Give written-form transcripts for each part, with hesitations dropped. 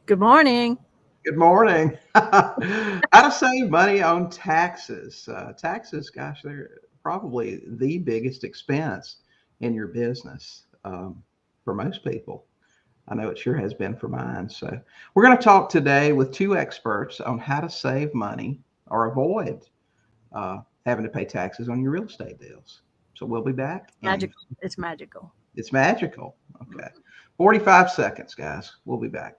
Good morning. Good morning. How to save money on taxes. Taxes, gosh, they're probably the biggest expense in your business for most people. I know it sure has been for mine. So, we're going to talk today with two experts on how to save money or avoid having to pay taxes on your real estate deals. So, we'll be back, and Magical. It's magical. it's magical. Okay. 45 seconds, guys. We'll be back.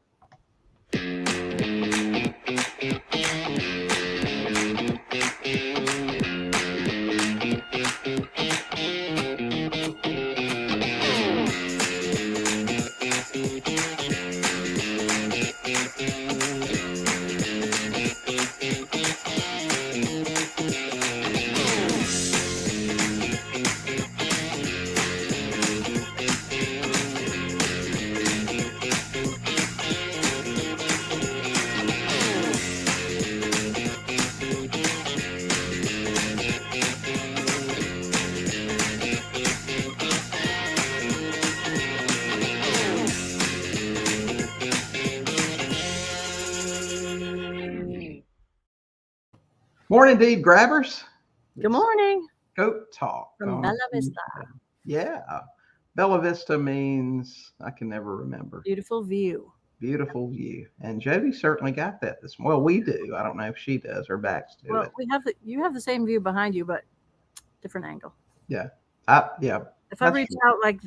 Morning, Deed Grabbers. Good morning Goat Talk. from Bella Vista. Yeah. Bella Vista means I can never remember. Beautiful view. Beautiful view. And Jody certainly got that this morning. Well, we do. I don't know if she does. Her back's to Well, it. you have the same view behind you, but different angle. Yeah. Yeah. If I That's reach true. out like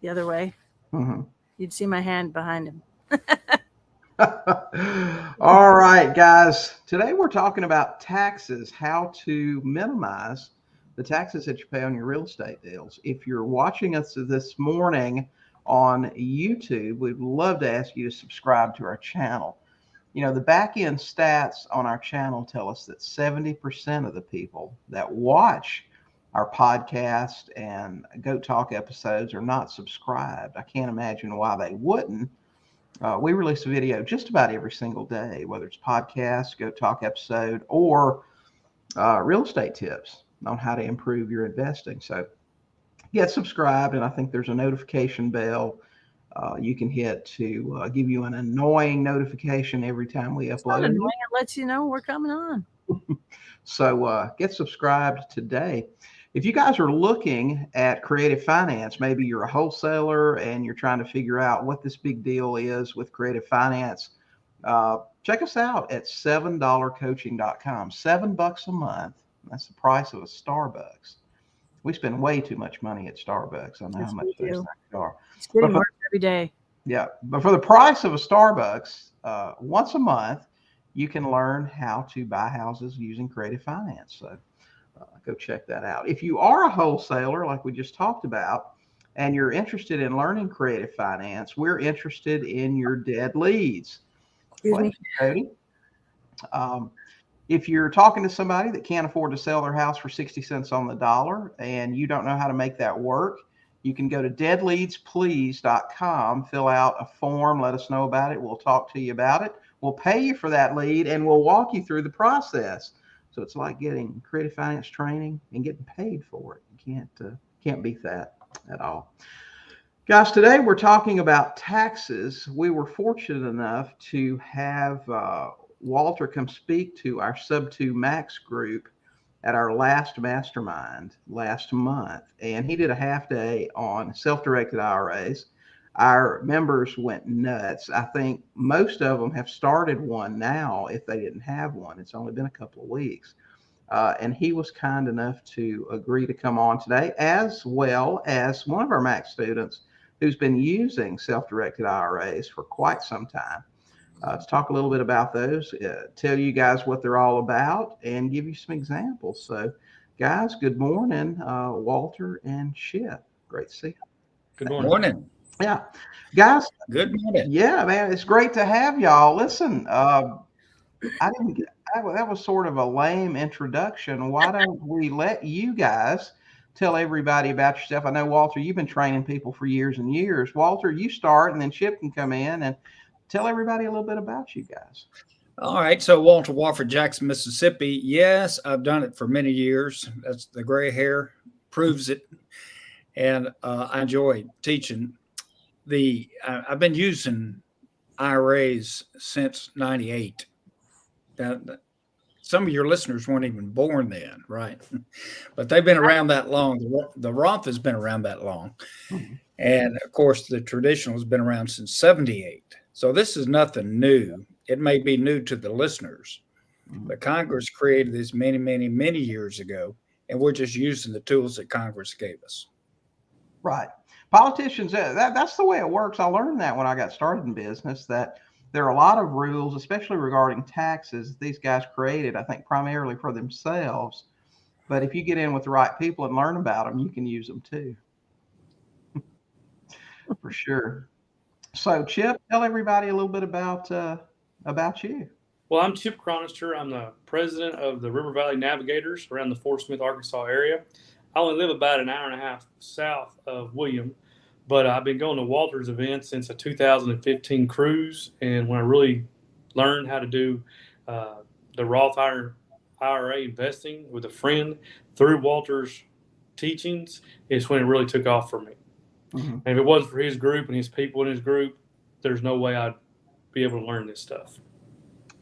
the other way, hmm you'd see my hand behind him. All right, guys. Today we're talking about taxes, how to minimize the taxes that you pay on your real estate deals. If you're watching us this morning on YouTube, we'd love to ask you to subscribe to our channel. You know, the back end stats on our channel tell us that 70% of the people that watch our podcast and Goat Talk episodes are not subscribed. I can't imagine why they wouldn't. We release a video just about every single day, whether it's podcast, Goat Talk episode, or real estate tips on how to improve your investing. So get subscribed, and I think there's a notification bell you can hit to give you an annoying notification every time we It's not upload. annoying. It lets you know we're coming on. So get subscribed today. If you guys are looking at creative finance, maybe you're a wholesaler and you're trying to figure out what this big deal is with creative finance, check us out at $7coaching.com. $7 a month. That's the price of a Starbucks. We spend way too much money at Starbucks. I know Yes, how much we those do. things are. It's But getting for, worse every day. yeah, but for the price of a Starbucks, once a month, you can learn how to buy houses using creative finance. So go check that out. If you are a wholesaler, like we just talked about, and you're interested in learning creative finance, we're interested in your dead leads. Excuse me. Question, Cody. Um, if you're talking to somebody that can't afford to sell their house for 60 cents on the dollar and you don't know how to make that work, you can go to deadleadsplease.com, fill out a form, let us know about it. We'll talk to you about it. We'll pay you for that lead and we'll walk you through the process. So it's like getting creative finance training and getting paid for it. You can't beat that at all. Guys, today we're talking about taxes. We were fortunate enough to have Walter come speak to our Sub2 Max group at our last mastermind last month. And he did a half day on self-directed IRAs. Our members went nuts. I think most of them have started one now if they didn't have one. It's only been a couple of weeks. And he was kind enough to agree to come on today, as well as one of our Max students who's been using self-directed IRAs for quite some time. To talk a little bit about those, tell you guys what they're all about, and give you some examples. So, guys, good morning, Walter and Chip. Great to see you. Good Good morning. morning. Yeah, guys. Good morning. Yeah, man, it's great to have y'all. Listen, I didn't get that was sort of a lame introduction. Why don't we let you guys tell everybody about yourself? I know, Walter, you've been training people for years and years. Walter, you start, and then Chip can come in and tell everybody a little bit about you guys. All right. So Walter Wofford, Jackson, Mississippi. Yes, I've done it for many years. That's the gray hair proves it. And I enjoy teaching. I've been using IRAs since '98. Now, some of your listeners weren't even born then, right? But they've been around that long. The Roth has been around that long. Mhm. And of course, the traditional has been around since '78. So this is nothing new. It may be new to the listeners, but Congress created this many, many, many years ago, and we're just using the tools that Congress gave us. Right. Politicians, that's the way it works. I learned that when I got started in business, that there are a lot of rules, especially regarding taxes, these guys created, I think, primarily for themselves. But if you get in with the right people and learn about them, you can use them too. For sure. So, Chip, tell everybody a little bit about you. Well, I'm Chip Chronister. I'm the president of the River Valley Navigators around the Fort Smith, Arkansas area. I only live about an hour and a half south of William, but I've been going to Walter's events since a 2015 cruise. And when I really learned how to do the Roth IRA investing with a friend through Walter's teachings, is when it really took off for me. Mm-hmm. And if it wasn't for his group and his people in his group, there's no way I'd be able to learn this stuff.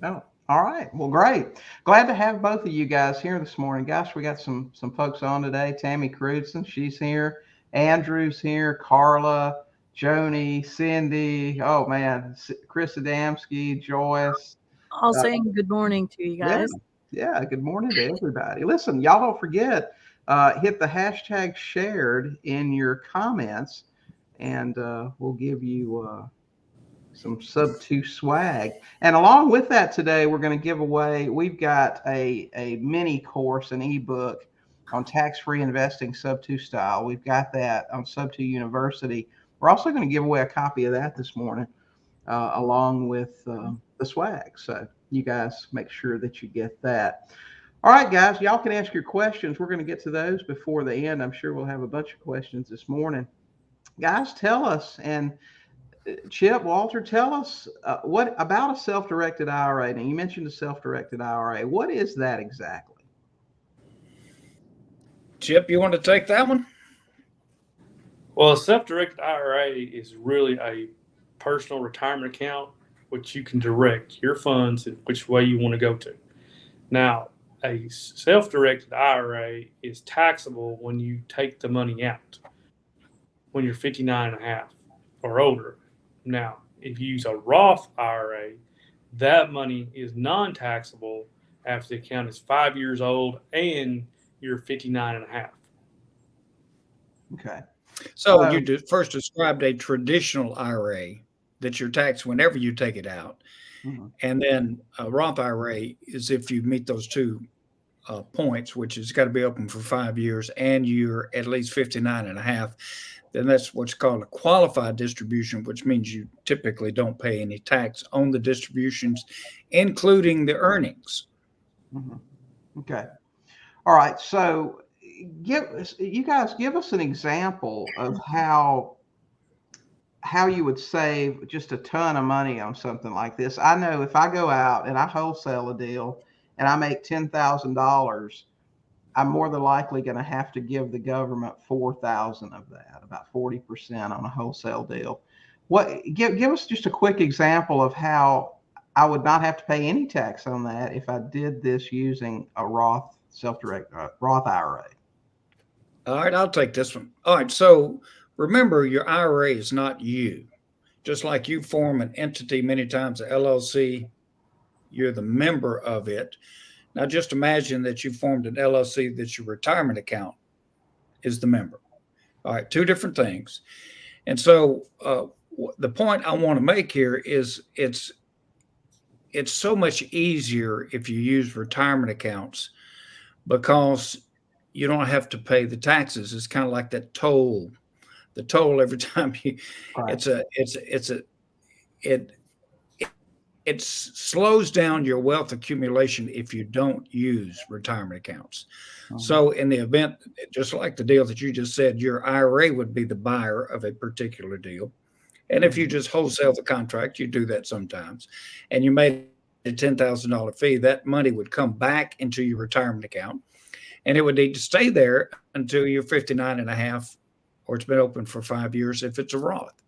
Oh, all right. Well, great. Glad to have both of you guys here this morning. Gosh, we got some folks on today. Tammy Crudson, she's here. Andrew's here. Carla, Joni, Cindy. Oh, man. Chris Adamski, Joyce. All saying good morning to you guys. Yeah. Good morning to everybody. Listen, y'all don't forget, hit the hashtag shared in your comments, and we'll give you some Sub2 swag. And along with that today, we're going to give away, we've got a mini course, an ebook on tax-free investing Sub2 style. We've got that on Sub2 University. We're also going to give away a copy of that this morning, along with the swag. So you guys make sure that you get that. All right, guys, y'all can ask your questions. We're going to get to those before the end. I'm sure we'll have a bunch of questions this morning. Guys, tell us, and Chip, Walter, tell us what about a self-directed IRA. Now, you mentioned a self-directed IRA. What is that exactly? Chip, you want to take that one? Well, a self-directed IRA is really a personal retirement account which you can direct your funds in which way you want to go to. Now, a self-directed IRA is taxable when you take the money out, when you're 59 and a half or older. Now, if you use a Roth IRA, that money is non-taxable after the account is 5 years old and you're 59 and a half. Okay. So you first described a traditional IRA that you're taxed whenever you take it out. Mm-hmm. And then a Roth IRA is if you meet those two points, which has got to be open for 5 years and you're at least 59 and a half. Then that's what's called a qualified distribution, which means you typically don't pay any tax on the distributions, including the earnings. Mm-hmm. Okay. All right. So you guys give us an example of how you would save just a ton of money on something like this. I know if I go out and I wholesale a deal and I make $10,000, I'm more than likely going to have to give the government $4,000 of that, about 40% on a wholesale deal. Give us just a quick example of how I would not have to pay any tax on that if I did this using a Roth Roth IRA. All right, I'll take this one. All right, so remember, your IRA is not you. Just like you form an entity many times, an LLC, you're the member of it. Now, just imagine that you formed an LLC that your retirement account is the member. All right, two different things. And so the point I want to make here is it's so much easier if you use retirement accounts because you don't have to pay the taxes. It's kind of like that toll. The toll every time you, Right. it slows down your wealth accumulation if you don't use retirement accounts. Mm-hmm. So in the event, just like the deal that you just said, your IRA would be the buyer of a particular deal. And if you just wholesale the contract, you do that sometimes, and you made a $10,000 fee, that money would come back into your retirement account, and it would need to stay there until you're 59 and a half, or it's been open for 5 years if it's a Roth.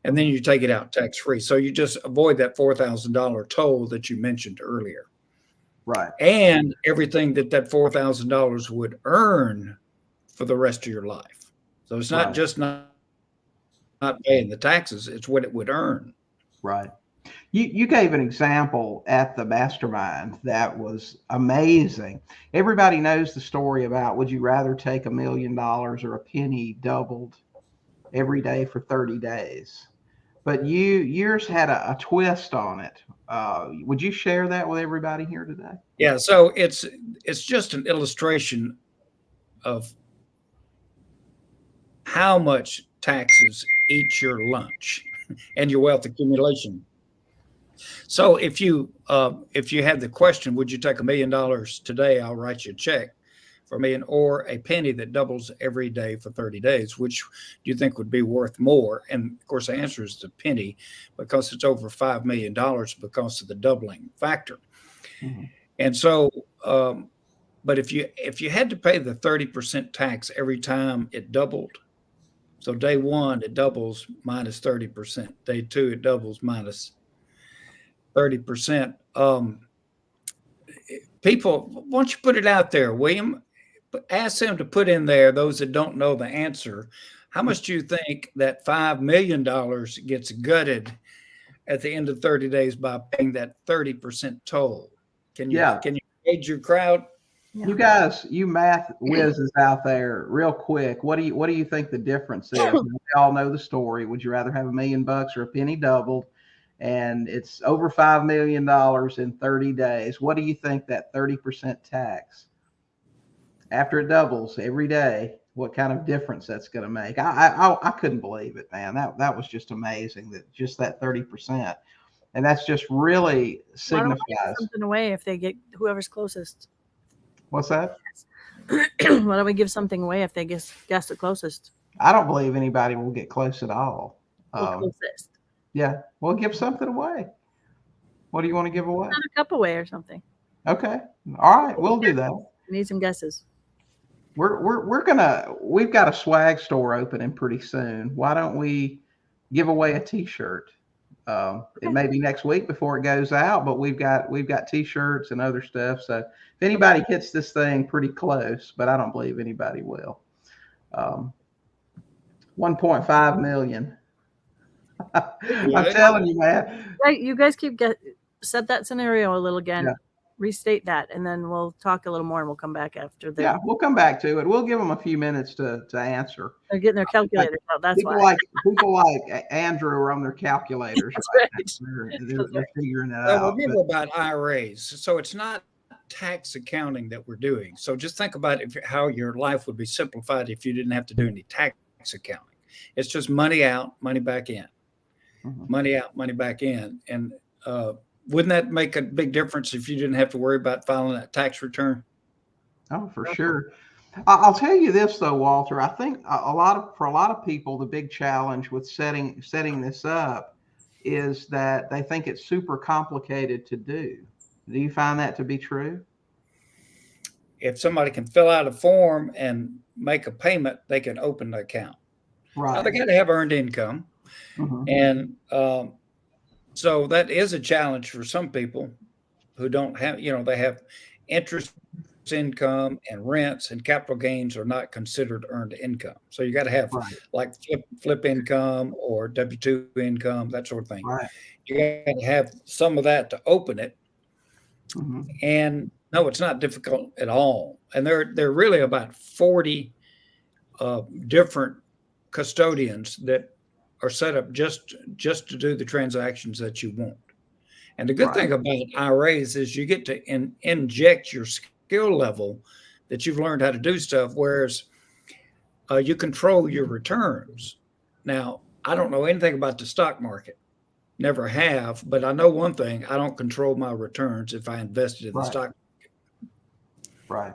and then you take it out tax-free. So you just avoid that $4,000 toll that you mentioned earlier. Right. And everything that $4,000 would earn for the rest of your life. So it's not just not paying the taxes, it's what it would earn. Right. You gave an example at the mastermind that was amazing. Everybody knows the story about, would you rather take $1 million or a penny doubled every day for 30 days? But yours had a twist on it. Would you share that with everybody here today? Yeah, so it's just an illustration of how much taxes eat your lunch and your wealth accumulation. So if you had the question, would you take $1 million today? I'll write you a check for $1 million, or a penny that doubles every day for 30 days. Which do you think would be worth more? And of course, the answer is the penny, because it's over $5 million because of the doubling factor. Mm-hmm. And so, but if you had to pay the 30% tax every time it doubled, so day one it doubles minus 30%, day two it doubles minus 30%. People, why don't you put it out there, William? Ask them to put in there, those that don't know the answer, how much do you think that $5 million gets gutted at the end of 30 days by paying that 30% toll? Can you gauge your crowd? Yeah. You guys, you math whizzes out there, real quick, what do you think the difference is? We all know the story. Would you rather have $1 million or a penny doubled? And it's over $5 million in 30 days. What do you think that 30% tax, after it doubles every day, what kind of difference that's going to make? I couldn't believe it, man. That was just amazing, that just that 30%. And that's just really signifies. Why don't we give something away if they get whoever's closest? What's that? Why don't we give something away if they guess the closest? I don't believe anybody will get close at all. Closest. Yeah, we'll give something away. What do you want to give away? Not a cup away or something. Okay. All right, we'll do that. We need some guesses. We've got a swag store opening pretty soon. Why don't we give away a t-shirt? It may be next week before it goes out, but we've got t-shirts and other stuff. So if anybody hits this thing pretty close, but I don't believe anybody will. 1.5 million. I'm telling you, man. Right, you guys set that scenario a little again. Yeah. Restate that, and then we'll talk a little more, and we'll come back after that. Yeah, we'll come back to it. We'll give them a few minutes to answer. They're getting their calculators out. That's people like Andrew are on their calculators. Right. They're figuring it out. We'll give about IRAs. So it's not tax accounting that we're doing. So just think about how your life would be simplified if you didn't have to do any tax accounting. It's just money out, money back in. Mm-hmm. Money out, money back in. And wouldn't that make a big difference if you didn't have to worry about filing that tax return? Oh, for sure. I'll tell you this though, Walter. I think for a lot of people, the big challenge with setting this up is that they think it's super complicated to do. Do you find that to be true? If somebody can fill out a form and make a payment, they can open the account. Right. Now, they got to have earned income. Mm-hmm. And so that is a challenge for some people who don't have, they have interest income, and rents and capital gains are not considered earned income. So you got to have like flip income or W-2 income, that sort of thing. Right. You got to have some of that to open it. Mm-hmm. And no, it's not difficult at all. And there are really about 40 different custodians that are set up just to do the transactions that you want. And the good thing about IRAs is you get to inject your skill level that you've learned how to do stuff, whereas you control your returns. Now, I don't know anything about the stock market. Never have, but I know one thing: I don't control my returns if I invested in the stock market. Right.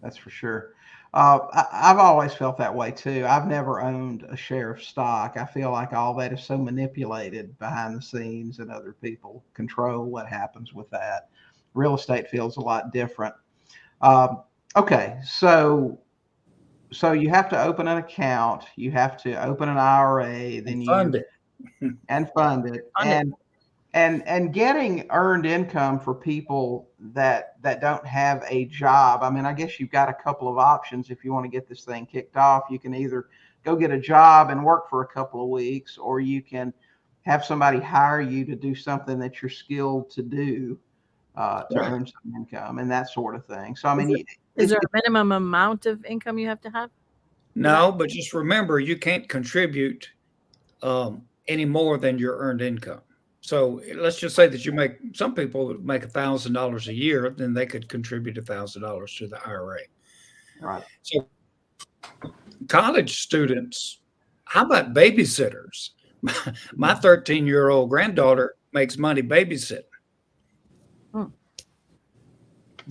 That's for sure. I've always felt that way too. I've never owned a share of stock. I feel like all that is so manipulated behind the scenes, and other people control what happens with that. Real estate feels a lot different. Okay, so So you have to open an account, you have to open an IRA, then And you fund it. and fund it. And getting earned income for people that don't have a job. I mean, I guess you've got a couple of options if you want to get this thing kicked off. You can either go get a job and work for a couple of weeks, or you can have somebody hire you to do something that you're skilled to do to Right. earn some income and that sort of thing. So I mean, Is there a minimum amount of income you have to have? No, but just remember, you can't contribute any more than your earned income. So let's just say that you make, some people would make $1,000 a year, then they could contribute $1,000 to the IRA. right. So college students, how about babysitters? My 13-year-old granddaughter makes money babysitting.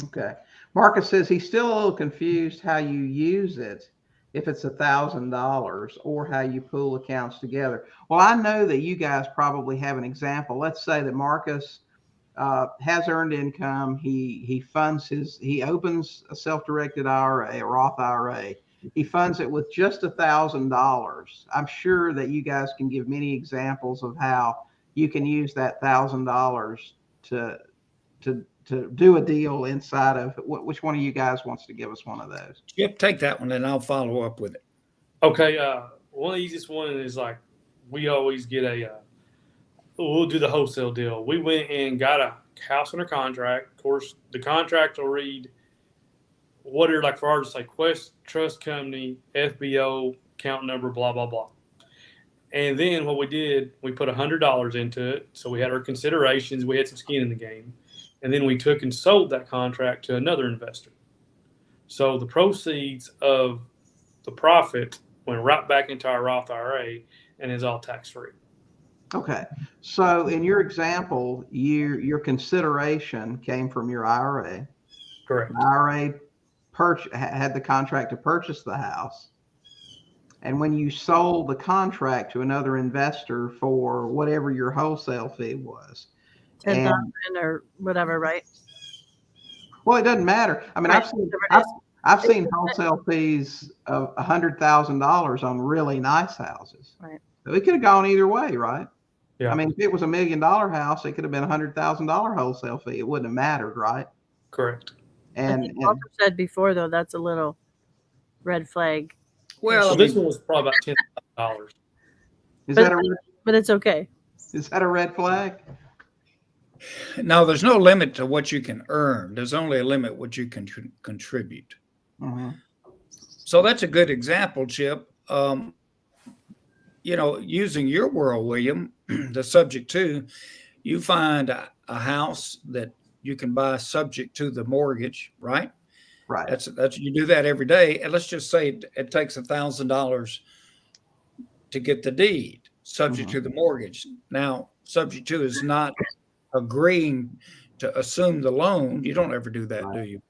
Okay. Marcus says he's still a little confused how you use it, if it's $1,000 or how you pool accounts together. Well, I know that you guys probably have an example. Let's say that Marcus has earned income. He opens a self-directed IRA, a Roth IRA. He funds it with just $1,000. I'm sure that you guys can give many examples of how you can use that $1,000 to do a deal inside of which one of you guys wants to give us one of those? Yep, take that one and I'll follow up with it. Okay. One of the easiest one is like, we always get we'll do the wholesale deal. We went and got a house under contract. Of course, the contract will read what are, like, for ours, like Quest Trust Company, FBO, account number, blah, blah, blah. And then what we did, we put $100 into it. So we had our considerations. We had some skin in the game. And then we took and sold that contract to another investor. So the proceeds of the profit went right back into our Roth IRA and is all tax-free. Okay. So in your example, your consideration came from your IRA. Correct. The IRA had the contract to purchase the house. And when you sold the contract to another investor for whatever your wholesale fee was, 10,000 or whatever, right? well, it doesn't matter. I mean, Right. I've seen wholesale fees of $100,000 on really nice houses. Right. So it could have gone either way, right? Yeah. I mean, if it was $1 million house, it could have been $100,000 wholesale fee. It wouldn't have mattered, right? Correct. And Walter said before, though, that's a little red flag. Well, So I this mean, one was probably about $10,000. But it's okay. Is that a red flag? no, there's no limit to what you can earn. There's only a limit what you can contribute. Mm-hmm. So that's a good example, Chip. Using your world, William, the subject to, you find a house that you can buy subject to the mortgage, right? Right. That's you do that every day. And let's just say it takes $1,000 to get the deed subject to the mortgage. Now, subject to is not agreeing to assume the loan. You don't ever do that, do you?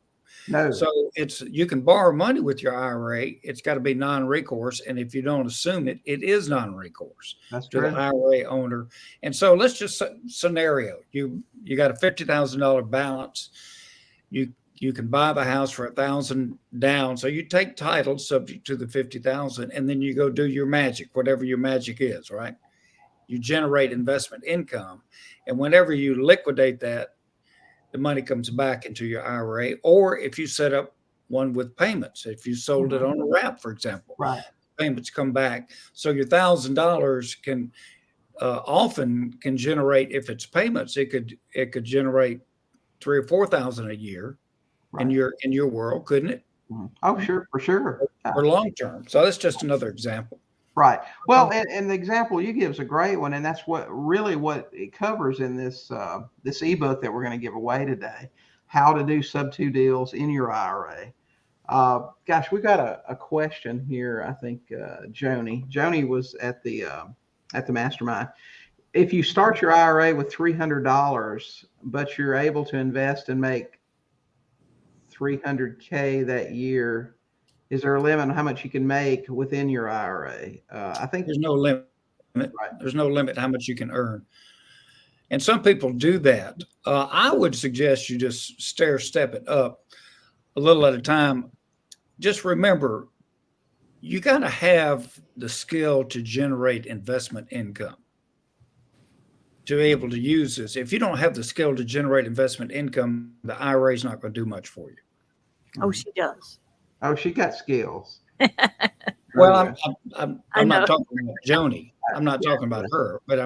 No. So you can borrow money with your IRA. It's got to be non-recourse. And if you don't assume it, it is non-recourse That's to true. the IRA owner. And so let's just scenario, you got a $50,000 balance. You can buy the house for $1,000 down. So you take title subject to the $50,000, and then you go do your magic, whatever your magic is, right? You generate investment income. And whenever you liquidate that, the money comes back into your IRA. Or if you set up one with payments, if you sold it on a wrap, for example, Right. payments come back. So your $1,000 can often can generate, if it's payments, it could generate $3,000 or $4,000 a year. Right. in your world, couldn't it? Oh, sure, for sure. For long term. So that's just another example. Right. Well, and the example you give is a great one, and that's what it covers in this this ebook that we're going to give away today: how to do sub-2 deals in your IRA. Gosh, we got a question here. I think Joni was at the mastermind. If you start your IRA with $300, but you're able to invest and make $300K that year, is there a limit on how much you can make within your IRA? I think there's no limit. Right. There's no limit how much you can earn. And some people do that. I would suggest you just step it up a little at a time. Just remember, you got to have the skill to generate investment income to be able to use this. If you don't have the skill to generate investment income, the IRA is not going to do much for you. Oh, she does. Oh, she got skills. Well, yeah. I'm not talking about Joni. I'm not talking about her, but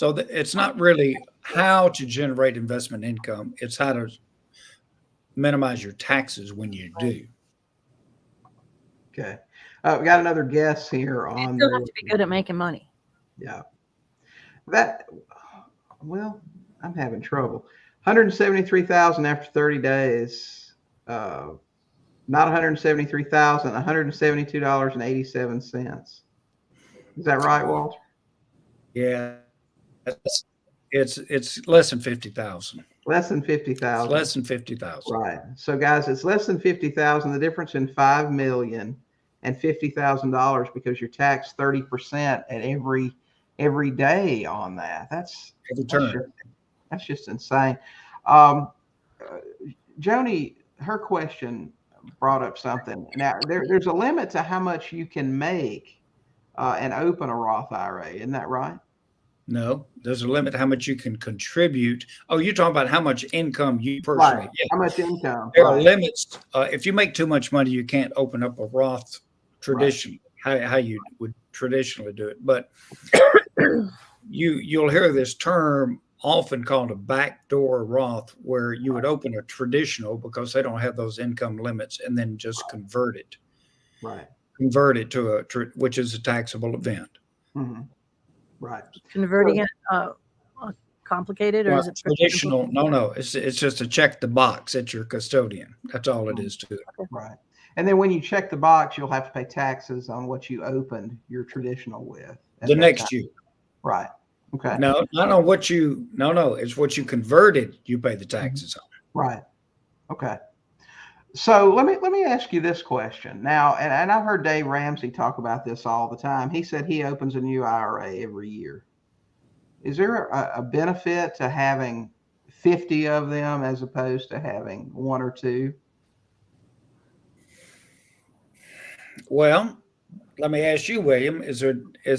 it's not really how to generate investment income. It's how to minimize your taxes when you do. Okay. We got another guess here You on still have to be good at making money. Yeah. Well, I'm having trouble. 173,000 after 30 days. Not 173,000, $172.87. Is that right, Walter? Yeah. It's less than 50,000. Less than 50,000. Less than 50,000. Right. So guys, it's less than 50,000. The difference in 5 million and $50,000 because you're taxed 30% at every day on that. That's just insane. Joni, her question brought up something. Now there's a limit to how much you can make and open a Roth IRA. Isn't that right? No, there's a limit how much you can contribute. Oh, you're talking about how much income you personally. Right. Yeah. How much income? There are limits. If you make too much money, you can't open up a Roth traditionally, how you would traditionally do it. But you'll hear this term often called a backdoor Roth, where you would open a traditional because they don't have those income limits, and then just convert it. Right. Convert it to which is a taxable event. Mm-hmm. Right. Converting it complicated, or is it traditional? No. It's just to check the box at your custodian. That's all it is to it. Right. And then when you check the box, you'll have to pay taxes on what you opened your traditional with. The next year. Right. Okay. No, not on what you. No. It's what you converted. You pay the taxes on. Right. Okay. So let me ask you this question now, and I've heard Dave Ramsey talk about this all the time. He said he opens a new IRA every year. Is there a benefit to having 50 of them as opposed to having one or two? Well, let me ask you, William, is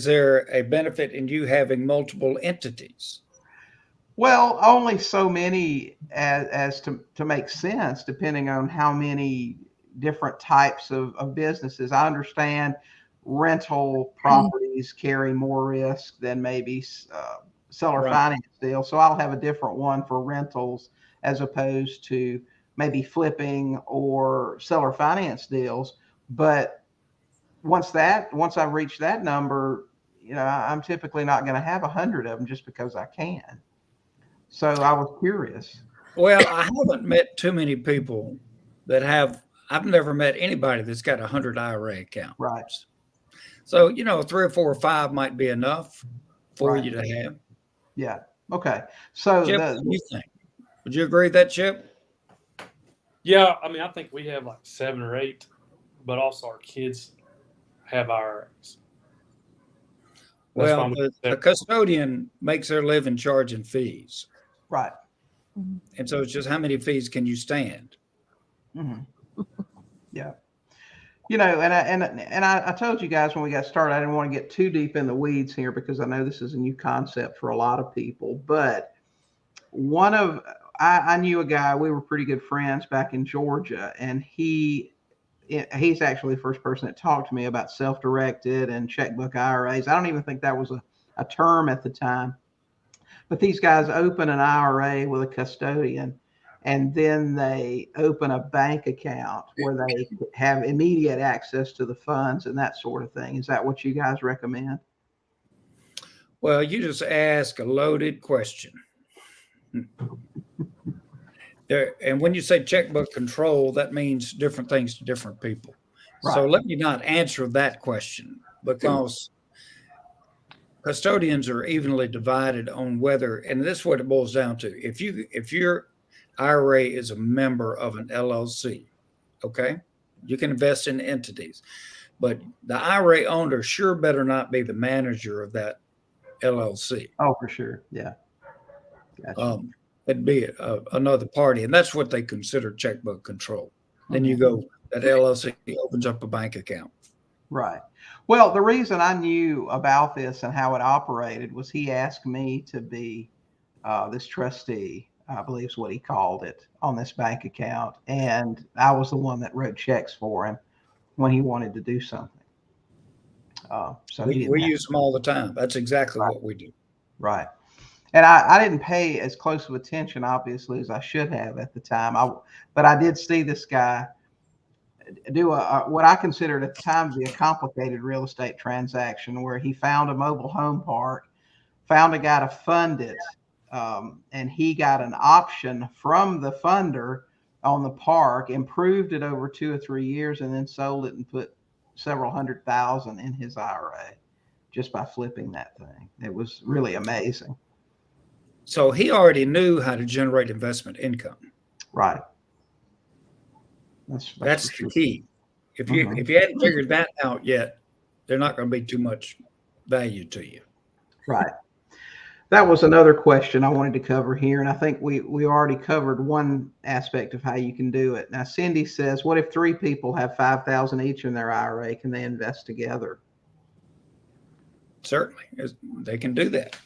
there a benefit in you having multiple entities? Well, only so many as to make sense, depending on how many different types of businesses. I understand rental properties carry more risk than maybe seller finance deals. So I'll have a different one for rentals as opposed to maybe flipping or seller finance deals. But once I've reached that number, I'm typically not going to have 100 of them just because I can. So I was curious. Well, I haven't met too many people that have. I've never met anybody that's got 100 IRA accounts. Right. So 3 or 4 or 5 might be enough for you to have. Yeah. Okay. So Chip, what do you think? Would you agree with that, Chip? Yeah, I mean, I think we have like 7 or 8, but also our kids have IRAs. Well, the custodian makes their living charging fees. Right. And so it's just how many fees can you stand? Mm-hmm. Yeah. And I told you guys when we got started, I didn't want to get too deep in the weeds here because I know this is a new concept for a lot of people. But I knew a guy, we were pretty good friends back in Georgia, and he's actually the first person that talked to me about self-directed and checkbook IRAs. I don't even think that was a term at the time. But these guys open an IRA with a custodian, and then they open a bank account where they have immediate access to the funds and that sort of thing. Is that what you guys recommend? Well, you just ask a loaded question. And when you say checkbook control, that means different things to different people. Right. So let me not answer that question, because custodians are evenly divided on whether, and this is what it boils down to. If your IRA is a member of an LLC, okay, you can invest in entities, but the IRA owner sure better not be the manager of that LLC. Oh, for sure. Yeah. Gotcha. It'd be another party, and that's what they consider checkbook control. Then you go, that LLC opens up a bank account. Right. Well, the reason I knew about this and how it operated was he asked me to be this trustee, I believe is what he called it, on this bank account. And I was the one that wrote checks for him when he wanted to do something. So he didn't We have use them all the time. That's exactly Right. what we do. Right. And I didn't pay as close of attention, obviously, as I should have at the time. But I did see this guy do what I considered at the time to be a complicated real estate transaction where he found a mobile home park, found a guy to fund it, and he got an option from the funder on the park, improved it over 2 or 3 years, and then sold it and put several $100,000 in his IRA just by flipping that thing. It was really amazing. So he already knew how to generate investment income. Right. That's the key. If you Mhm. if you hadn't figured that out yet, they're not going to be too much value to you. Right. That was another question I wanted to cover here, and I think we already covered one aspect of how you can do it. Now, Cindy says, "What if 3 people have 5,000 each in their IRA? Can they invest together?" Certainly, they can do that.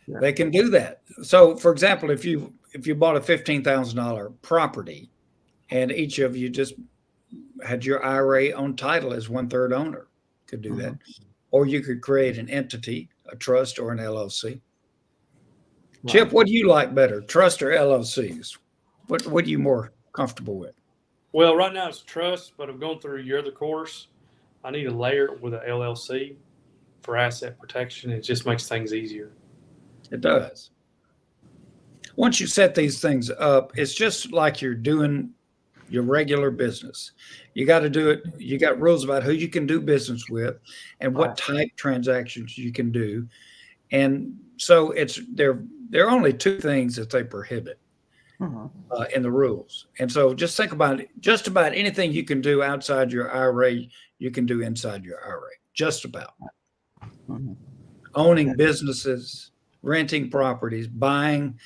Yeah. They can do that. So, for example, if you bought a $15,000 property, and each of you just had your IRA on title as 1/3 owner, could do that, or you could create an entity, a trust, or an LLC. Right. Chip, what do you like better, trust or LLCs? What are you more comfortable with? Well, right now it's trust, but I'm going through your other course. I need a layer with a LLC for asset protection. It just makes things easier. It does. Once you set these things up, it's just like you're doing your regular business. You got to do it. You got rules about who you can do business with and what type transactions you can do. And so there are only 2 things that they prohibit in the rules. And so just think about it. Just about anything you can do outside your IRA, you can do inside your IRA. Just about. Owning businesses, renting properties, buying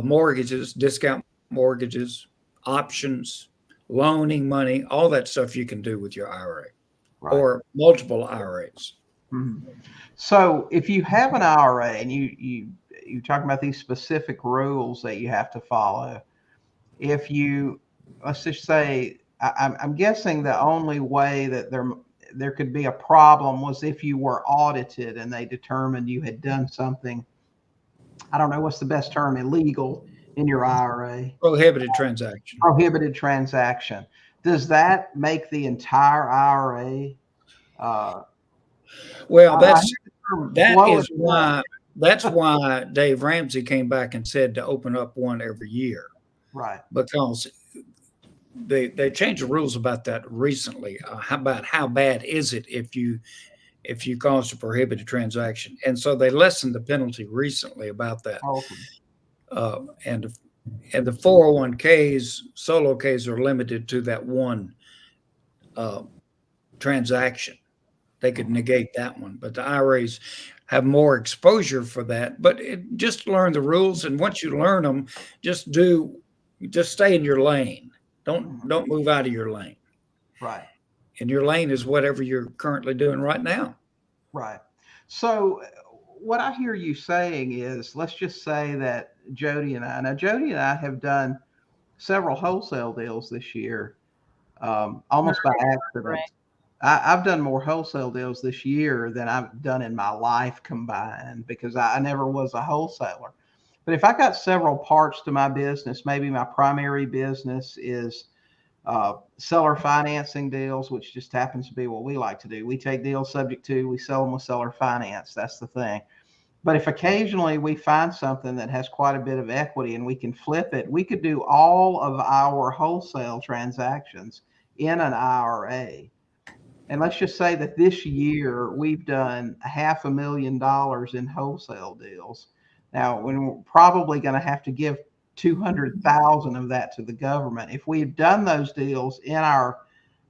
mortgages, discount mortgages, options, loaning money, all that stuff you can do with your IRA or multiple IRAs. So if you have an IRA and you're talking about these specific rules that you have to follow, if you, let's just say, I'm guessing the only way that there could be a problem was if you were audited and they determined you had done something, I don't know what's the best term, illegal in your IRA. Prohibited transaction. Prohibited transaction. Does that make the entire IRA? Well, that's why Dave Ramsey came back and said to open up one every year. Right. Because they changed the rules about that recently. About how bad is it if you caused a prohibited transaction, and so they lessened the penalty recently about that. And the 401ks, solo Ks are limited to that one transaction. They could negate that one, but the IRAs have more exposure for that. But just learn the rules, and once you learn them, just stay in your lane. Don't move out of your lane. Right. And your lane is whatever you're currently doing right now. Right. So what I hear you saying is, let's just say that Jody and I have done several wholesale deals this year, almost by accident. Right. I've done more wholesale deals this year than I've done in my life combined because I never was a wholesaler. But if I got several parts to my business, maybe my primary business is seller financing deals, which just happens to be what we like to do. We take deals subject to, we sell them with seller finance. That's the thing. But if occasionally we find something that has quite a bit of equity and we can flip it, we could do all of our wholesale transactions in an IRA. And let's just say that this year we've done $500,000 in wholesale deals. Now, we're probably going to have to give 200,000 of that to the government. If we had done those deals in our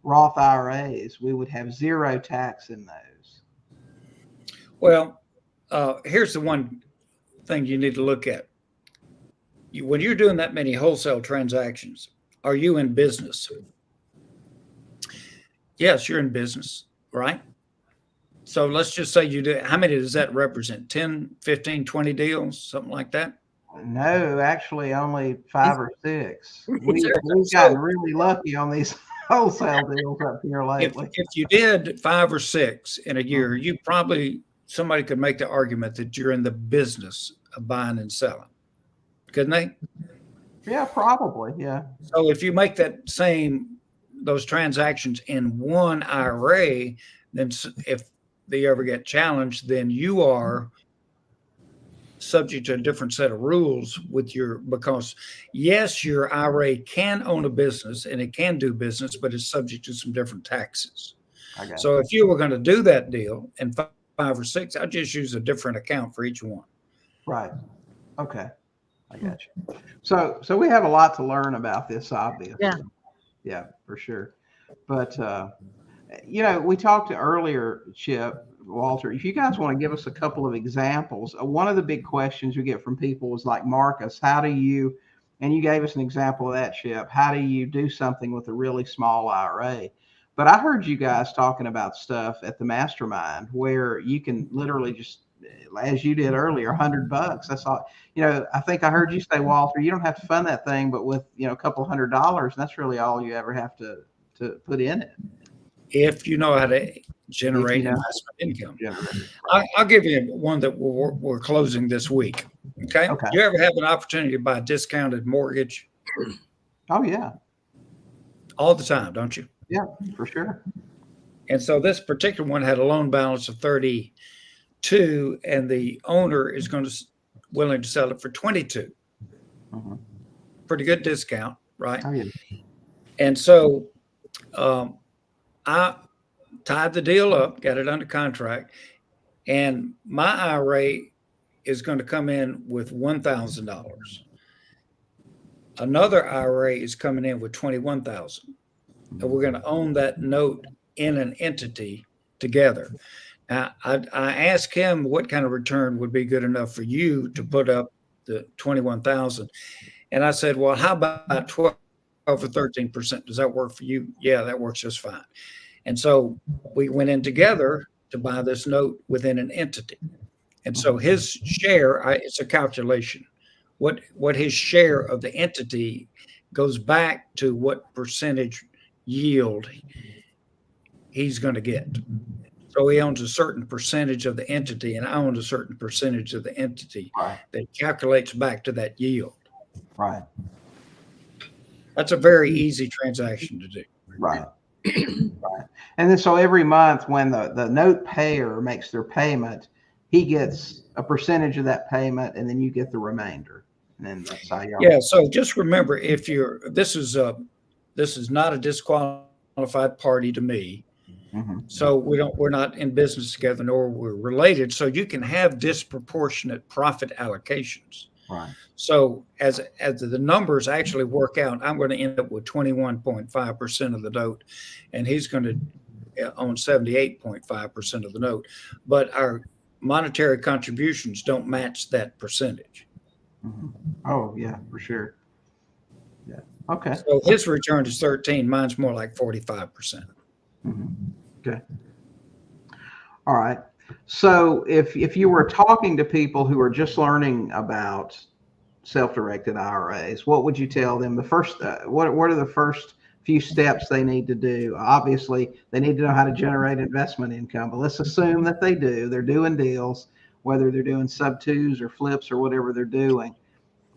Roth IRAs, we would have zero tax in those. Well, here's the one thing you need to look at. When you're doing that many wholesale transactions, are you in business? Yes, you're in business. right? So let's just say you do, how many does that represent? 10, 15, 20 deals, something like that? No, actually only 5 or 6. We've So gotten really lucky on these wholesale deals up here lately. if you did 5 or 6 in a year, you probably, somebody could make the argument that you're in the business of buying and selling, couldn't they? Yeah, probably. Yeah. So if you make those transactions in one IRA, then if they ever get challenged, then you are subject to a different set of rules because yes, your IRA can own a business and it can do business, but it's subject to some different taxes. So if you were going to do that deal in 5 or 6, I'd just use a different account for each one. Right. Okay. I got you. So we have a lot to learn about this, obviously. Yeah. Yeah, for sure. But, we talked earlier, Chip, Walter, if you guys want to give us a couple of examples, one of the big questions we get from people is like, Marcus, and you gave us an example of that, Chip, how do you do something with a really small IRA? But I heard you guys talking about stuff at the mastermind where you can literally just, as you did earlier, $100. That's all. I think I heard you say, Walter, you don't have to fund that thing, but with, a couple $100, that's really all you ever have to put in it. If you know how to generate investment income. I'll give you one that we're closing this week. Okay. You ever have an opportunity to buy a discounted mortgage? Oh, yeah. All the time, don't you? Yeah, for sure. And so this particular one had a loan balance of 32, and the owner is willing to sell it for 22. Mm-hmm. Pretty good discount, right? Oh, yeah. And so I tied the deal up, got it under contract, and my IRA is going to come in with $1,000. Another IRA is coming in with $21,000. And we're going to own that note in an entity together. Now, I asked him what kind of return would be good enough for you to put up the $21,000. And I said, well, how about 12 or 13%? Does that work for you? Yeah, that works just fine. And so we went in together to buy this note within an entity. And so his share, it's a calculation. What his share of the entity goes back to what percentage yield he's going to get. So he owns a certain percentage of the entity, and I own a certain percentage of the entity. Right. That calculates back to that yield. Right. That's a very easy transaction to do. Right. Right. And then so every month when the note payer makes their payment, he gets a percentage of that payment, and then you get the remainder. And then that's how you. Yeah. So just remember, this is not a disqualified party to me. Mm-hmm. So we're not in business together, nor we're related. So you can have disproportionate profit allocations. Right. So as the numbers actually work out, I'm going to end up with 21.5% of the note, and he's going to own 78.5% of the note. But our monetary contributions don't match that percentage. Mm-hmm. Oh, yeah, for sure. Yeah. Okay. So his return is 13. Mine's more like 45%. Mm-hmm. Okay. All right. So if you were talking to people who are just learning about self-directed IRAs, what would you tell them? The first, what are the first few steps they need to do? Obviously, they need to know how to generate investment income, but let's assume that they do. They're doing deals, whether they're doing sub-twos or flips or whatever they're doing.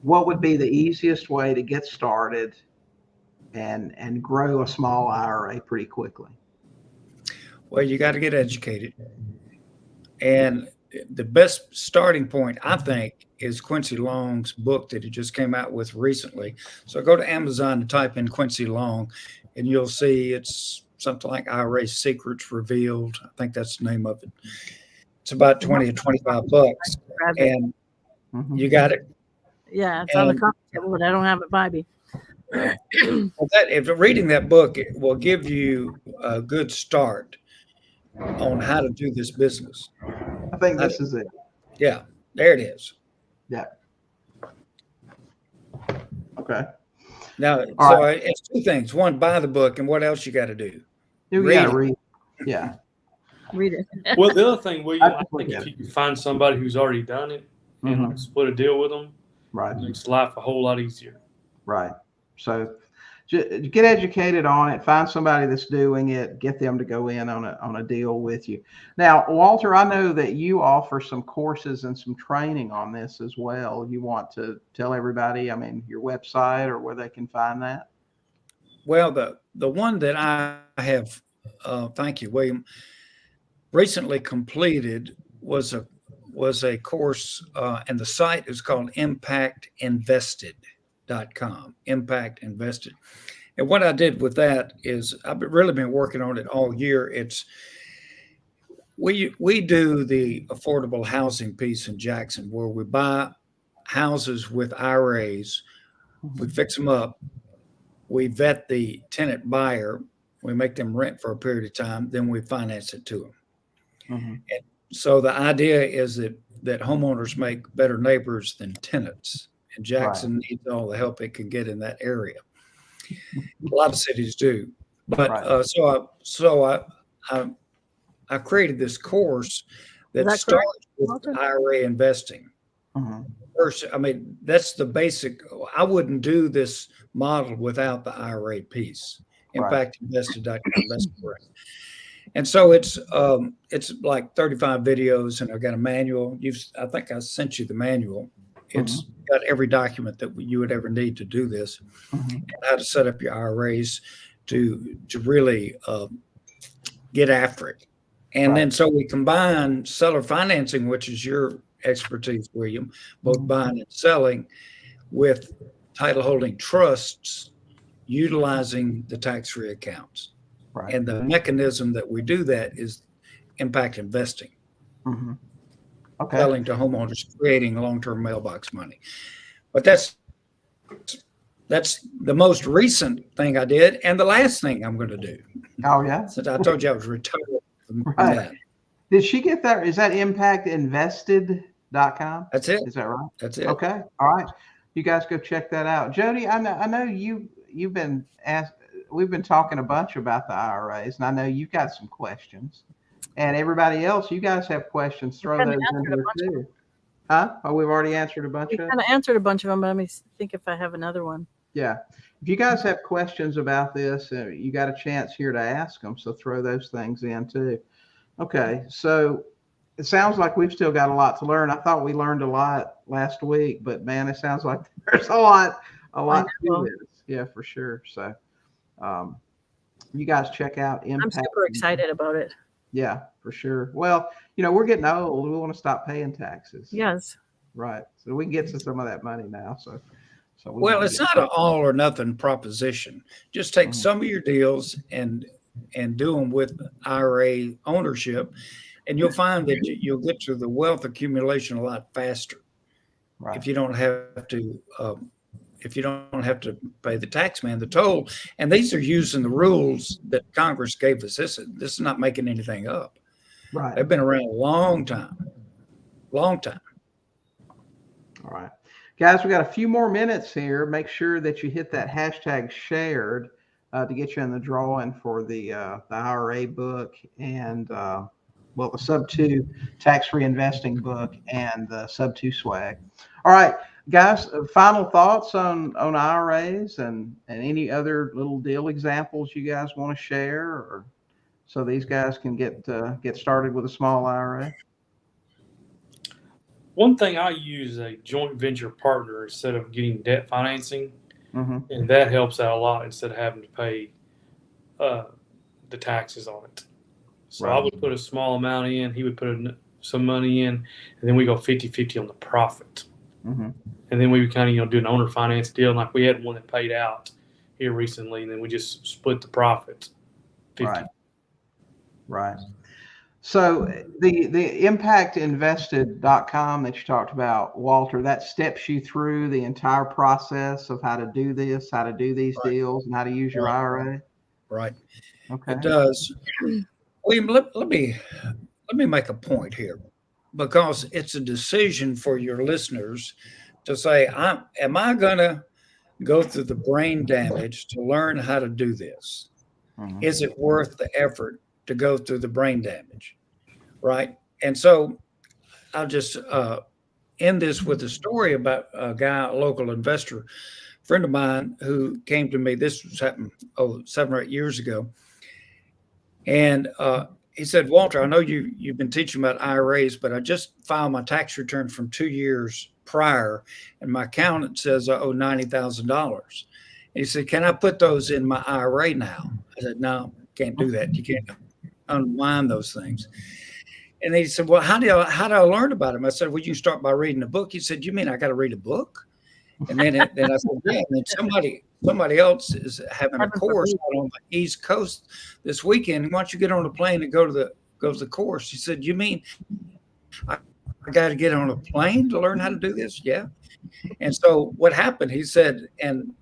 What would be the easiest way to get started and grow a small IRA pretty quickly? Well, you got to get educated. And the best starting point, I think, is Quincy Longs' book that he just came out with recently. So go to Amazon and type in Quincy Long, and you'll see it's something like IRA Secrets Revealed. I think that's the name of it. It's about 20 or 25 bucks. And you got it? Yeah, it's on the coffee table, but I don't have it by me. Well, if reading that book, it will give you a good start on how to do this business. I think this is it. Yeah, there it is. Yeah. Okay. Now, it's two things. One, buy the book, and what else you got to do? You got to read. Yeah. Read it. Well, the other thing, William, I think Yeah. if you can find somebody who's already done it and Mhm. like split a deal with them, Right. it makes life a whole lot easier. Right. So get educated on it. Find somebody that's doing it. Get them to go in on a deal with you. Now, Walter, I know that you offer some courses and some training on this as well. You want to tell everybody, I mean, your website or where they can find that? Well, the one that I have, thank you, William, recently completed was a course, and the site is called impactinvested.com. Impact Invested. And what I did with that is I've really been working on it all year. We do the affordable housing piece in Jackson where we buy houses with IRAs, we fix them up, we vet the tenant buyer, we make them rent for a period of time, then we finance it to them. Mm-hmm. And so the idea is that homeowners make better neighbors than tenants, and Jackson needs all the help it can get in that area. A lot of cities do, but I created this course that starts with IRA investing. Mm-hmm. First, I mean, that's the basic. I wouldn't do this model without the IRA piece. Impactinvested.com. That's correct. And so it's like 35 videos, and I've got a manual. I think I sent you the manual. It's got every document that you would ever need to do this, and how to set up your IRAs to really get after it. And then so we combine seller financing, which is your expertise, William, both buying and selling, with title holding trusts, utilizing the tax-free accounts. Right. And the mechanism that we do that is impact investing. Mm-hmm. Okay. Selling to homeowners, creating long-term mailbox money. But that's the most recent thing I did, and the last thing I'm going to do. Oh yeah. Since I told you I was retired from that. Did she get that? Is that impactinvested.com? That's it. Is that right? That's it. Okay. All right. You guys go check that out. Jody, I know you've been asked. We've been talking a bunch about the IRAs, and I know you've got some questions. And everybody else, you guys have questions, throw those in there too. Huh? Oh, we've already answered a bunch of them? We kind of answered a bunch of them, but let me think if I have another one. Yeah. If you guys have questions about this, you got a chance here to ask them, so throw those things in too. Okay, so it sounds like we've still got a lot to learn. I thought we learned a lot last week, but man, it sounds like there's a lot to this. Yeah, for sure. So you guys check out Impact. I'm super excited about it. Yeah, for sure. Well, we're getting old. We want to stop paying taxes. Yes. Right. So we can get to some of that money now. So well, it's not an all or nothing proposition. Just take some of your deals and do them with IRA ownership, and you'll find that you'll get to the wealth accumulation a lot faster. Right. If you don't have to pay the tax man the toll. And these are using the rules that Congress gave us. This is not making anything up. Right. They've been around a long time. Long time. All right. Guys, we got a few more minutes here. Make sure that you hit that hashtag shared to get you in the drawing for the IRA book and the Sub2 tax-free investing book and the Sub2 Swag. All right. Guys, final thoughts on IRAs and any other little deal examples you guys want to share, or so these guys can get started with a small IRA? One thing I use is a joint venture partner instead of getting debt financing, and that helps out a lot instead of having to pay the taxes on it. So I would put a small amount in, he would put some money in, and then we go 50-50 on the profit. And then we would kind of, do an owner finance deal. Like we had one that paid out here recently, and then we just split the profit. 50. Right. So the impactinvested.com that you talked about, Walter, that steps you through the entire process of how to do this, how to do these deals, and how to use your IRA. Right. Okay. It does. William, let me make a point here, because it's a decision for your listeners to say, am I going to go through the brain damage to learn how to do this? Is it worth the effort to go through the brain damage? right? And so I'll just end this with a story about a guy, a local investor, friend of mine, who came to me. This was happened 7 or 8 years ago, and he said, "Walter, I know you've been teaching about IRAs, but I just filed my tax return from 2 years prior, and my accountant says I owe $90,000." He said, "Can I put those in my IRA now?" I said, "No, can't do that. You can't unwind those things." And he said, "Well, how do I learn about them?" I said, "Well, you can start by reading a book." He said, "You mean I got to read a book?" And then I said, "Yeah." And then somebody else is having a course out on the East Coast this weekend. Why don't you get on a plane and go to the course? He said, "You mean I got to get on a plane to learn how to do this?" Yeah. And so what happened? He said, and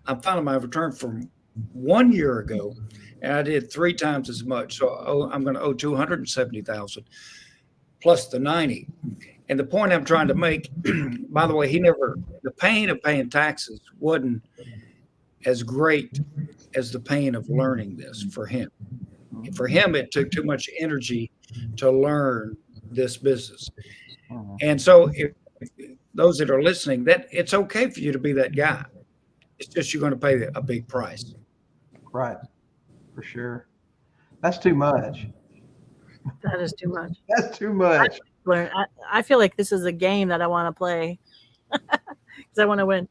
I'm filing my return from 1 year ago, and I did 3 times as much. So I'm going to owe 270,000 plus the 90. And the point I'm trying to make, by the way, the pain of paying taxes wasn't as great as the pain of learning this for him. For him, it took too much energy to learn this business. And so if those that are listening, that it's okay for you to be that guy. It's just you're going to pay a big price. Right. For sure. That's too much. That is too much. That's too much. I feel like this is a game that I want to play because I want to win.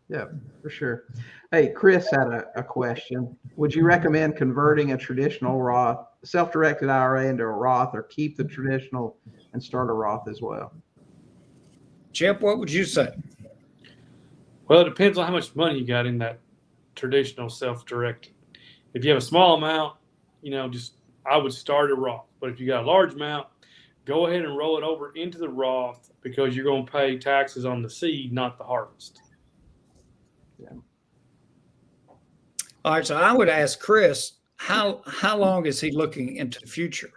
Yeah, for sure. Hey, Chris had a question. Would you recommend converting a traditional Roth, self-directed IRA into a Roth, or keep the traditional and start a Roth as well? Chip, what would you say? Well, it depends on how much money you got in that traditional self-directed. If you have a small amount, I would start a Roth. But if you got a large amount, go ahead and roll it over into the Roth because you're going to pay taxes on the seed, not the harvest. Yeah. All right, so I would ask Chris, how long is he looking into the future?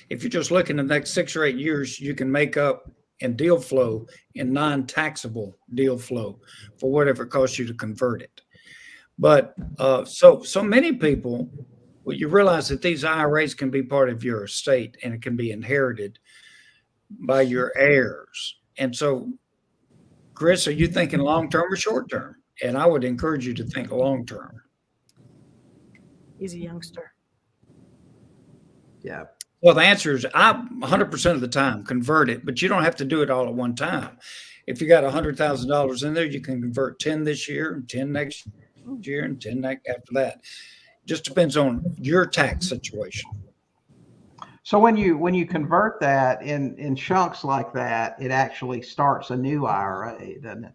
If you're just looking the next 6 or 8 years, you can make up in deal flow, in non-taxable deal flow, for whatever it costs you to convert it. But so many people, well, you realize that these IRAs can be part of your estate and it can be inherited by your heirs. And so, Chris, are you thinking long-term or short-term? And I would encourage you to think long-term. He's a youngster. Yeah. Well, the answer is 100% of the time convert it, but you don't have to do it all at one time. If you got $100,000 in there, you can convert 10 this year and 10 next year and 10 after that. Just depends on your tax situation. So when you convert that in chunks like that, it actually starts a new IRA, doesn't it?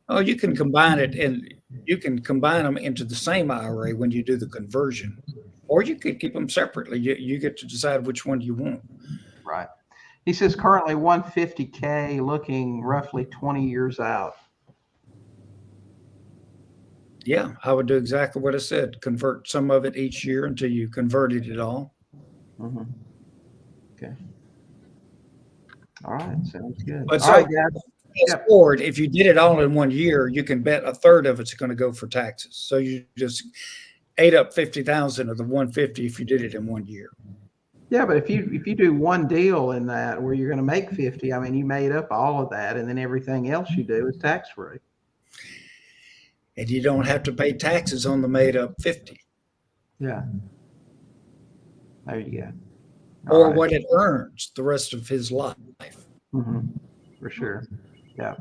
Oh, you can combine it, and you can combine them into the same IRA when you do the conversion, or you could keep them separately. You get to decide which one you want. Right. He says currently 150K, looking roughly 20 years out. Yeah, I would do exactly what I said. Convert some of it each year until you converted it all. Mm-hmm. Okay. All right. Sounds good. But all right, guys. Fast forward, if you did it all in 1 year, you can bet a third of it's going to go for taxes. So you just ate up 50,000 of the 150 if you did it in 1 year. Yeah, but if you do one deal in that where you're going to make 50, I mean, you made up all of that, and then everything else you do is tax free. And you don't have to pay taxes on the made up 50. Yeah. There you go. Or what it earns the rest of his life. Mm-hmm. For sure. Yeah.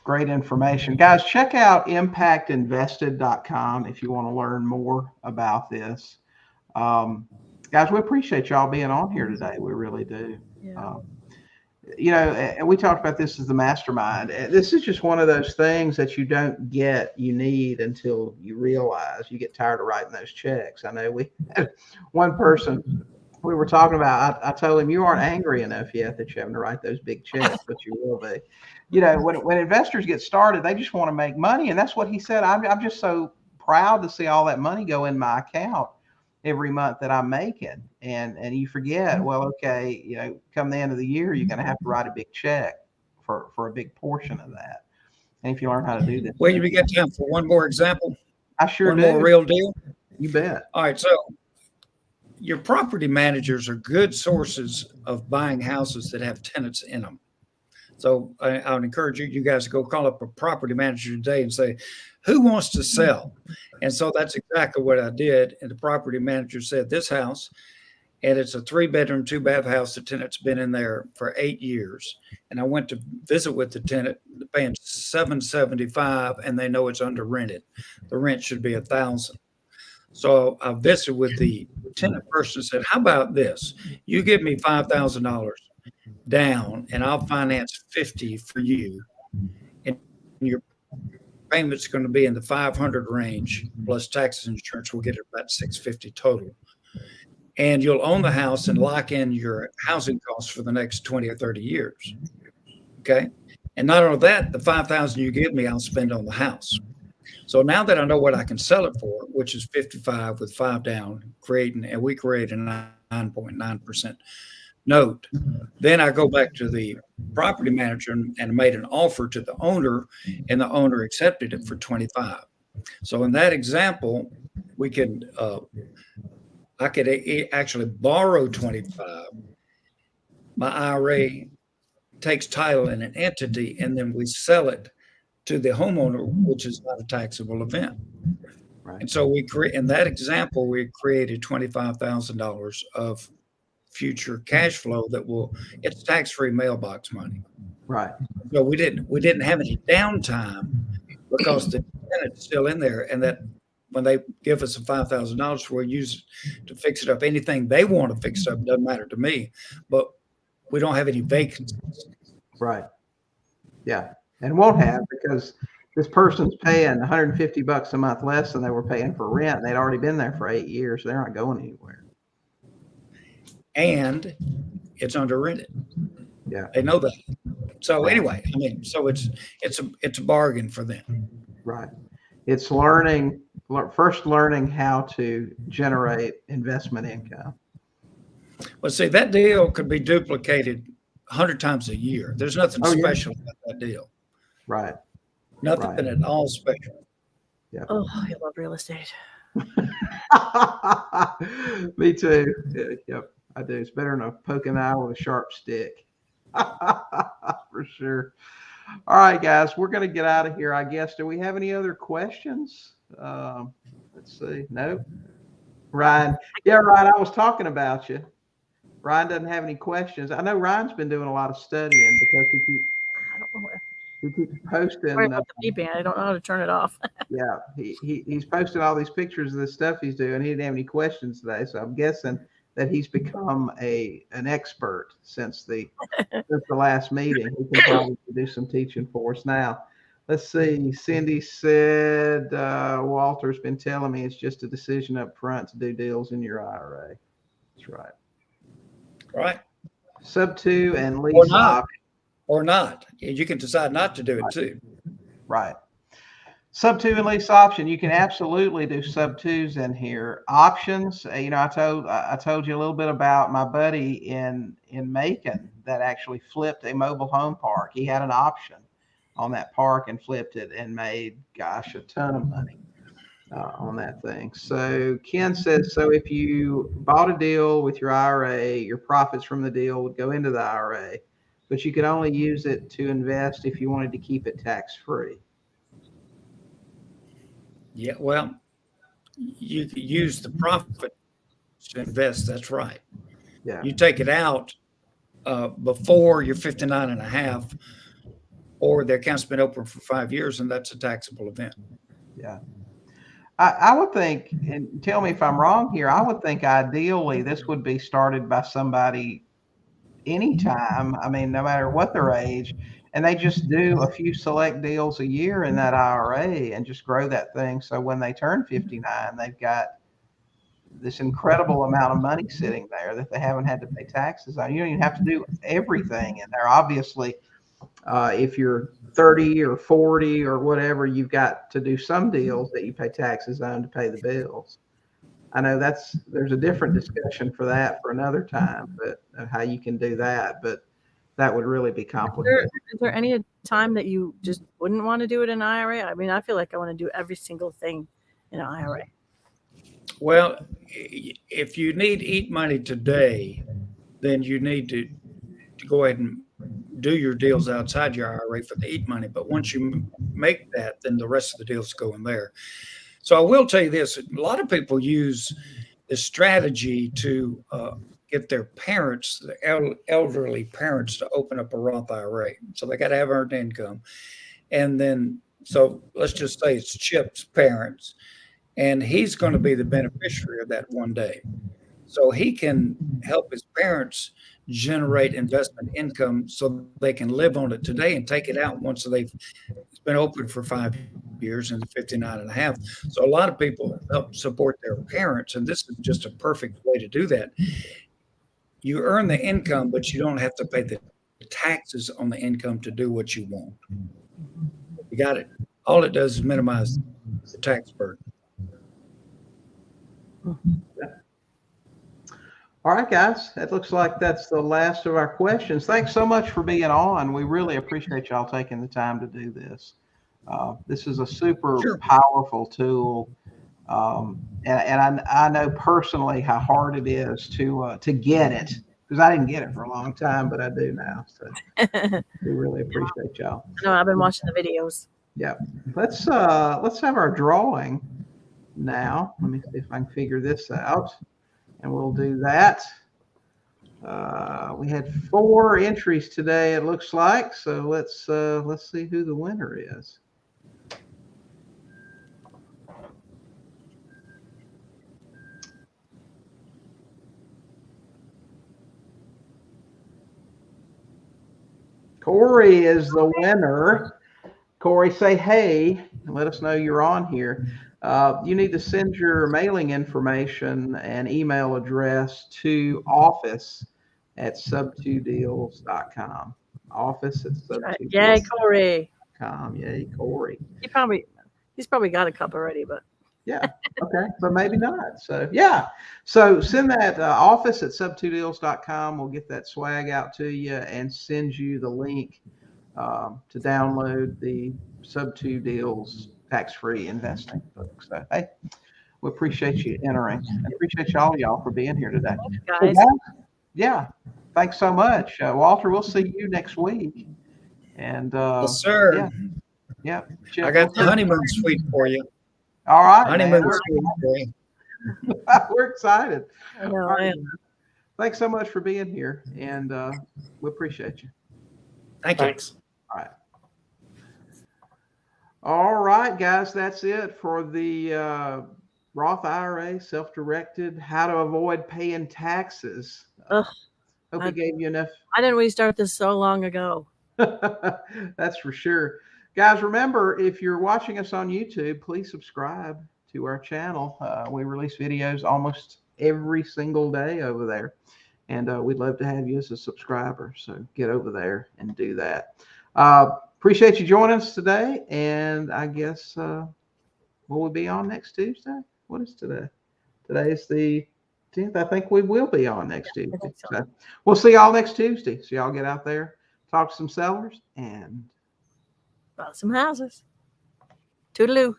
Great information. Guys, check out impactinvested.com if you want to learn more about this. Guys, we appreciate y'all being on here today. We really do. Yeah. And we talked about this as the mastermind. This is just one of those things that you don't get, you need until you realize you get tired of writing those checks. I know we had one person we were talking about, I told him, you aren't angry enough yet that you're having to write those big checks, but you will be. When investors get started, they just want to make money. And that's what he said. I'm just so proud to see all that money go in my account every month that I'm making. And you forget, well, okay, come the end of the year, you're going to have to write a big check for a big portion of that. And if you learn how to do this. Well, we got time for one more example. I sure do. One more real deal. You bet. All right. So your property managers are good sources of buying houses that have tenants in them. So I would encourage you guys to go call up a property manager today and say, who wants to sell? And so that's exactly what I did. And the property manager said, this house, and it's a 3-bedroom, 2-bath house. The tenant's been in there for 8 years. And I went to visit with the tenant, paying $775, and they know it's under rented. The rent should be $1,000. So I visited with the tenant person and said, how about this? You give me $5,000 down and I'll finance 50 for you. And your payment's going to be in the 500 range plus taxes and insurance. We'll get it about 650 total. And you'll own the house and lock in your housing costs for the next 20 or 30 years. Okay. And not only that, the 5,000 you give me, I'll spend on the house. So now that I know what I can sell it for, which is 55 with 5 down, and we create a 9.9% note. Then I go back to the property manager and made an offer to the owner, and the owner accepted it for 25. So in that example, we could, I could actually borrow 25. My IRA takes title in an entity, and then we sell it to the homeowner, which is not a taxable event. Right. And so we create, in that example, we created $25,000 of future cash flow that it's tax-free mailbox money. Right. So we didn't have any downtime because the tenant's still in there, and that when they give us $5,000, we'll use it to fix it up. Anything they want to fix up doesn't matter to me, but we don't have any vacancies. Right. Yeah. And won't have, because this person's paying $150 a month less than they were paying for rent. They'd already been there for 8 years. They're not going anywhere. And it's under rented. Yeah. They know that. So anyway, I mean, so it's a bargain for them. Right. It's first learning how to generate investment income. Well, see, that deal could be duplicated 100 times a year. There's nothing special about that deal. Right. Nothing Right. at all special. Yeah. Oh, I love real estate. Me too. Yep, I do. It's better than a poking eye with a sharp stick. For sure. All right, guys, we're going to get out of here, I guess. Do we have any other questions? Let's see. Nope. Ryan. Yeah, Ryan, I was talking about you. Ryan doesn't have any questions. I know Ryan's been doing a lot of studying because I don't know. he keeps posting. Sorry about the beeping. I don't know how to turn it off. Yeah, he's posting all these pictures of the stuff he's doing. He didn't have any questions today, so I'm guessing that he's become an expert since the last meeting. He can probably do some teaching for us now. Let's see. Cindy said, Walter's been telling me it's just a decision up front to do deals in your IRA. That's right. Right. Sub2 and lease option. Or not. You can decide not to do it too. Right. Sub2 and lease option. You can absolutely do sub2s in here. Options. You know, I told you a little bit about my buddy in Macon that actually flipped a mobile home park. He had an option on that park and flipped it and made, gosh, a ton of money on that thing. So Ken says, so if you bought a deal with your IRA, your profits from the deal would go into the IRA, but you could only use it to invest if you wanted to keep it tax-free. Yeah, well, you could use the profit to invest. That's right. Yeah. You take it out before you're 59 and a half, or the account's been open for 5 years, and that's a taxable event. Yeah. I would think, and tell me if I'm wrong here, I would think ideally this would be started by somebody anytime. I mean, no matter what their age, and they just do a few select deals a year in that IRA and just grow that thing. So when they turn 59, they've got this incredible amount of money sitting there that they haven't had to pay taxes on. You don't even have to do everything in there. Obviously, if you're 30 or 40 or whatever, you've got to do some deals that you pay taxes on to pay the bills. I know there's a different discussion for that for another time, but how you can do that, but that would really be complicated. Is there any time that you just wouldn't want to do it in IRA? I mean, I feel like I want to do every single thing in an IRA. Well, if you need EAT money today, then you need to go ahead and do your deals outside your IRA for the EAT money. But once you make that, then the rest of the deals go in there. So I will tell you this: a lot of people use this strategy to get their parents, the elderly parents, to open up a Roth IRA. So they got to have earned income, and then so let's just say it's Chip's parents, and he's going to be the beneficiary of that one day. So he can help his parents generate investment income so they can live on it today and take it out once it's been open for 5 years and 59 and a half. So a lot of people help support their parents, and this is just a perfect way to do that. You earn the income, but you don't have to pay the taxes on the income to do what you want. You got it. All it does is minimize the tax burden. All right, guys, it looks like that's the last of our questions. Thanks so much for being on. We really appreciate y'all taking the time to do this. This is a super powerful tool. And I know personally how hard it is to get it, because I didn't get it for a long time, but I do now. So we really appreciate y'all. No, I've been watching the videos. Yeah. Let's have our drawing now. Let me see if I can figure this out. And we'll do that. We had 4 entries today, it looks like. So let's see who the winner is. Corey is the winner. Corey, say hey and let us know you're on here. You need to send your mailing information and email address to office@sub2deals.com. Office@sub2deals.com. Yay, Corey. Yay, Corey. He's probably got a cup already, but yeah, okay, but maybe not. So yeah, so send that office@sub2deals.com. We'll get that swag out to you and send you the link to download the Sub2 Deals tax-free investing book. So hey, we appreciate you entering. I appreciate y'all for being here today. guys. Yeah, thanks so much, Walter. We'll see you next week. And yes, sir. Yeah. Chip, I got the honeymoon suite for you. All right, honeymoon suite for you. We're excited. I know. Right. Thanks so much for being here, and we appreciate you. Thanks. All right. All right, guys, that's it for the Roth IRA, self-directed, how to avoid paying taxes. Hope we gave you enough. Why didn't we start this so long ago? That's for sure. Guys, remember, if you're watching us on YouTube, please subscribe to our channel. We release videos almost every single day over there, and we'd love to have you as a subscriber. So get over there and do that. Appreciate you joining us today, and I guess will we be on next Tuesday? What is today? Today is the 10th. I think we will be on next Tuesday. So we'll see y'all next Tuesday. So y'all get out there, talk to some sellers, and buy some houses. Toodaloo.